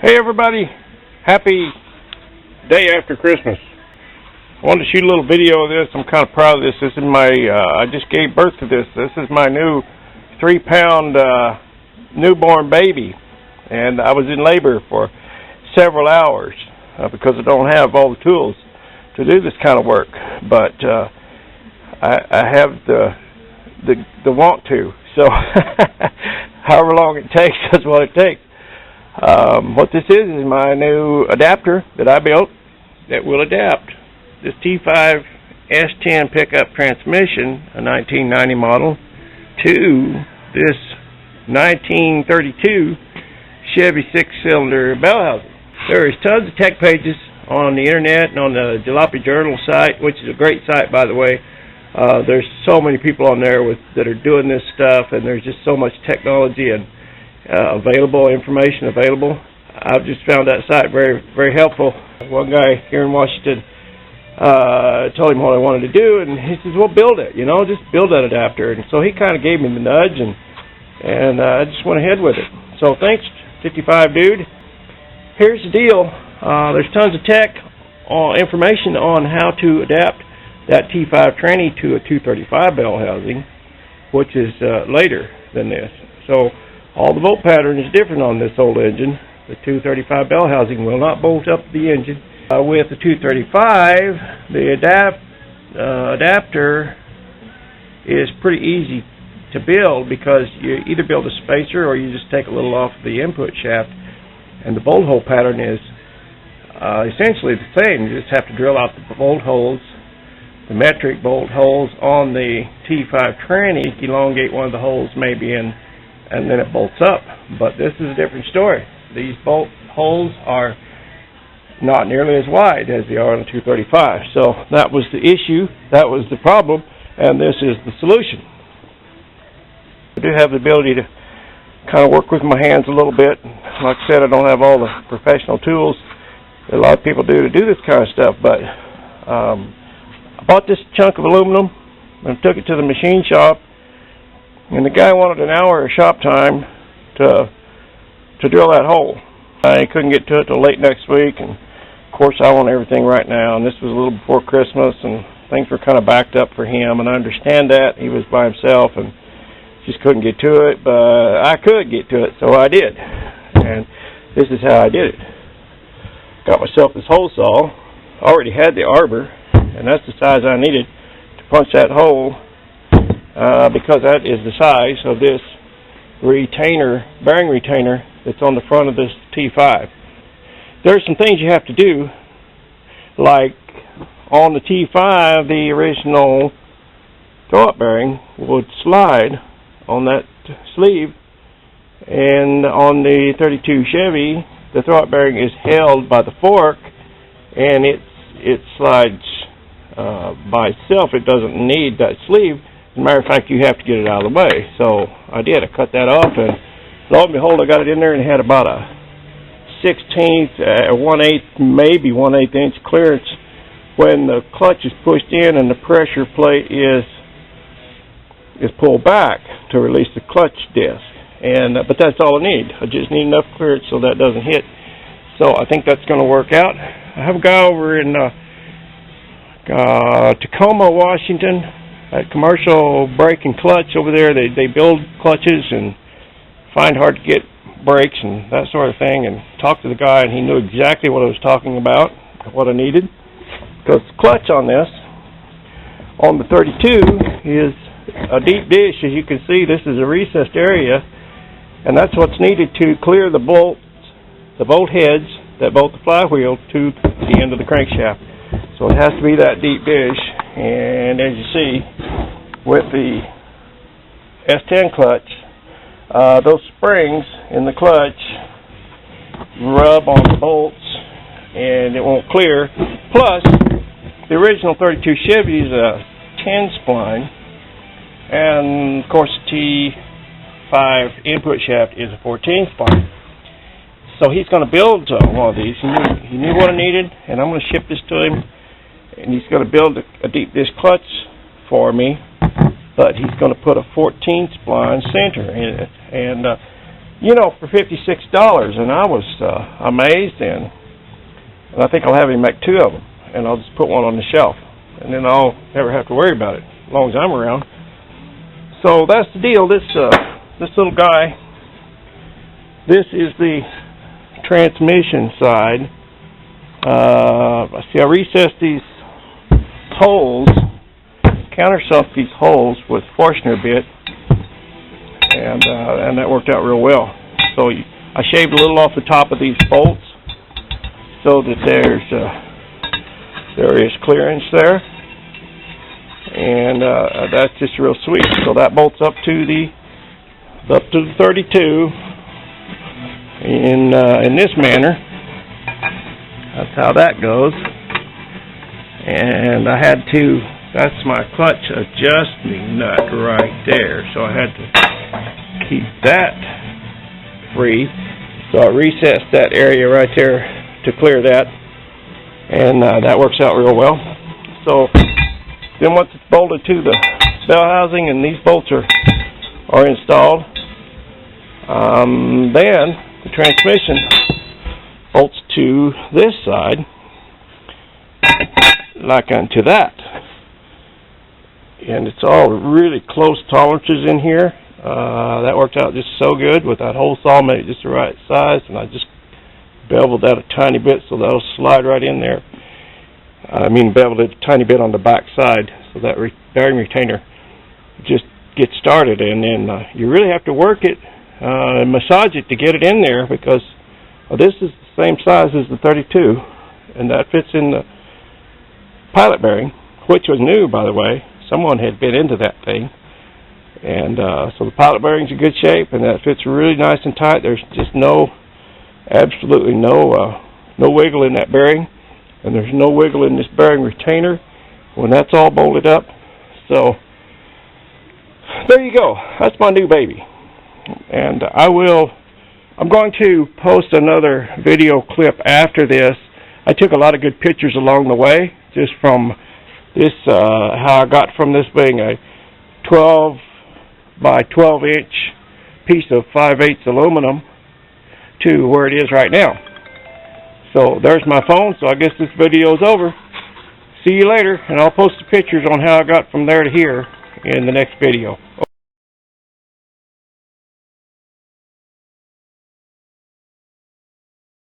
Hey everybody, happy day after Christmas. I wanted to shoot a little video of this. I'm kind of proud of this. This is my, I just gave birth to this. This is my new 3-pound newborn baby. And I was in labor for several hours because I don't have all the tools to do this kind of work. But I have the want to. So however long it takes, that's what it takes. What this is my new adapter that I built that will adapt this T5 S-10 pickup transmission, a 1990 model, to this 1932 Chevy 6-cylinder bellhousing. There is tons of tech pages on the internet and on the Jalopy Journal site, which is a great site, by the way. There's so many people on there that are doing this stuff, and there's just so much technology and information available. I've just found that site very, very helpful. One guy here in Washington told him what I wanted to do, and he says, well, build it, just build that adapter. And so he kind of gave me the nudge, and I just went ahead with it. So thanks, 55 dude. Here's the deal. There's tons of tech information on how to adapt that T5 tranny to a 235 bell housing, which is later than this. So all the bolt pattern is different on this old engine. The 235 bell housing will not bolt up the engine. With the 235, the adapter is pretty easy to build because you either build a spacer or you just take a little off the input shaft, and the bolt hole pattern is essentially the same. You just have to drill out the bolt holes, the metric bolt holes on the T5 tranny, elongate one of the holes maybe in, and then it bolts up. But this is a different story. These bolt holes are not nearly as wide as they are on the 235. So that was the issue, that was the problem, and this is the solution. I do have the ability to kind of work with my hands a little bit. Like I said, I don't have all the professional tools that a lot of people do to do this kind of stuff, but I bought this chunk of aluminum and took it to the machine shop. And the guy wanted an hour of shop time to drill that hole. I couldn't get to it till late next week, and of course I want everything right now, and this was a little before Christmas, and things were kind of backed up for him, and I understand that. He was by himself and just couldn't get to it, but I could get to it, so I did. And this is how I did it. Got myself this hole saw. Already had the arbor, and that's the size I needed to punch that hole. Because that is the size of this bearing retainer that's on the front of this T5. There's some things you have to do, like on the T5, the original throw-up bearing would slide on that sleeve, and on the 32 Chevy, the throw-up bearing is held by the fork, and it slides by itself. It doesn't need that sleeve. As a matter of fact, you have to get it out of the way. So I did. I cut that off, and lo and behold, I got it in there, and it had about a 1/16, 1/8, maybe 1/8 inch clearance when the clutch is pushed in and the pressure plate is pulled back to release the clutch disc. And but that's all I need. I just need enough clearance so that doesn't hit. So I think that's going to work out. I have a guy over in Tacoma, Washington, at Commercial Brake and Clutch over there. They build clutches and find hard to get brakes and that sort of thing, and talked to the guy, and he knew exactly what I was talking about, what I needed. Because the clutch on this, on the 32, is a deep dish. As you can see, this is a recessed area, and that's what's needed to clear the bolt heads that bolt the flywheel to the end of the crankshaft. So it has to be that deep dish. And as you see, with the S10 clutch, those springs in the clutch rub on the bolts and it won't clear. Plus, the original 32 Chevy is a 10 spline, and of course the T5 input shaft is a 14 spline. So he's going to build one of these. He knew what I needed, and I'm going to ship this to him. And he's going to build a deep dish clutch for me, but he's going to put a 14 spline center in it. And you know, for $56, and I was amazed, and I think I'll have him make 2 of them, and I'll just put one on the shelf, and then I'll never have to worry about it as long as I'm around. So that's the deal. This little guy, this is the transmission side. See, I recessed these holes, countersunk these holes with Forstner bit, and that worked out real well. So I shaved a little off the top of these bolts so that there is clearance there, and that's just real sweet. So that bolts up to the 32 in this manner. That's how that goes. And I had to, that's my clutch adjusting nut right there, so I had to keep that free. So I recessed that area right there to clear that, and that works out real well. So then once it's bolted to the bell housing and these bolts are installed, then the transmission bolts to this side, like unto that. And it's all really close tolerances in here. That worked out just so good with that hole saw, made it just the right size, and I just beveled that a tiny bit so that'll slide right in there. I mean, beveled it a tiny bit on the back side so that bearing retainer just gets started, and then you really have to work it and massage it to get it in there, because this is the same size as the 32, and that fits in the pilot bearing, which was new, by the way. Someone had been into that thing, and so the pilot bearing's in good shape, and that fits really nice and tight. There's just absolutely no wiggle in that bearing, and there's no wiggle in this bearing retainer when that's all bolted up. So there you go. That's my new baby, and I'm going to post another video clip after this. I took a lot of good pictures along the way, just from this, how I got from this being a 12 by 12 inch piece of 5/8 aluminum to where it is right now. So there's my phone, so I guess this video is over. See you later, and I'll post the pictures on how I got from there to here in the next video.